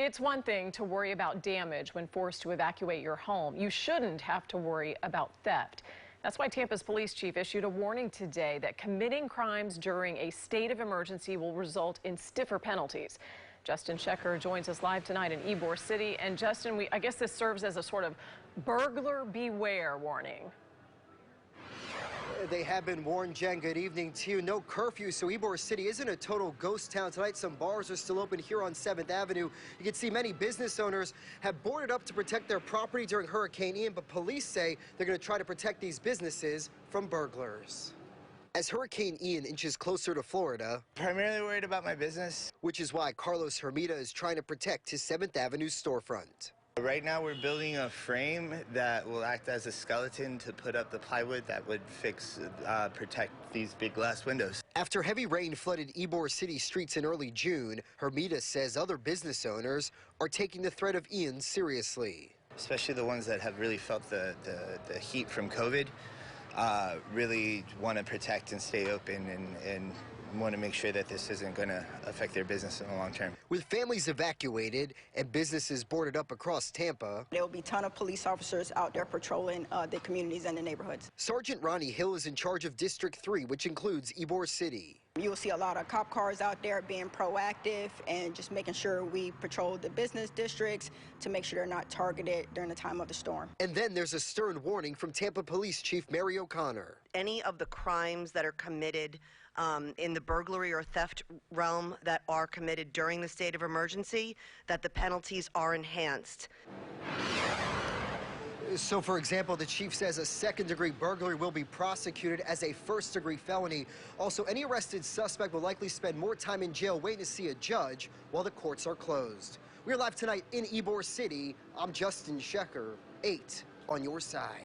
It's one thing to worry about damage when forced to evacuate your home. You shouldn't have to worry about theft. That's why Tampa's police chief issued a warning today that committing crimes during a state of emergency will result in stiffer penalties. Justin Shecker joins us live tonight in Ybor City. And Justin, I guess this serves as a sort of burglar beware warning. They have been warned, Jen. Good evening to you. No curfew, so Ybor City isn't a total ghost town tonight. Some bars are still open here on 7th Avenue. You can see many business owners have boarded up to protect their property during Hurricane Ian, but police say they're going to try to protect these businesses from burglars. As Hurricane Ian inches closer to Florida, primarily worried about my business, which is why Carlos Hermida is trying to protect his 7th Avenue storefront. Right now we're building a frame that will act as a skeleton to put up the plywood that would protect these big glass windows. After heavy rain flooded Ybor City streets in early June, Hermida says other business owners are taking the threat of Ian seriously. Especially the ones that have really felt the heat from COVID, really want to protect and stay open and want to make sure that this isn't going to affect their business in the long term. With families evacuated and businesses boarded up across Tampa, there will be a ton of police officers out there patrolling the communities and the neighborhoods. Sergeant Ronnie Hill is in charge of District 3, which includes Ybor City. You will see a lot of cop cars out there being proactive and just making sure we patrol the business districts to make sure they're not targeted during the time of the storm. And then there's a stern warning from Tampa Police Chief Mary O'Connor. Any of the crimes that are committed in the burglary or theft realm that are committed during the state of emergency, that the penalties are enhanced. So, for example, the chief says a second-degree burglary will be prosecuted as a first-degree felony. Also, any arrested suspect will likely spend more time in jail waiting to see a judge while the courts are closed. We're live tonight in Ybor City. I'm Justin Shecker, 8 on your side.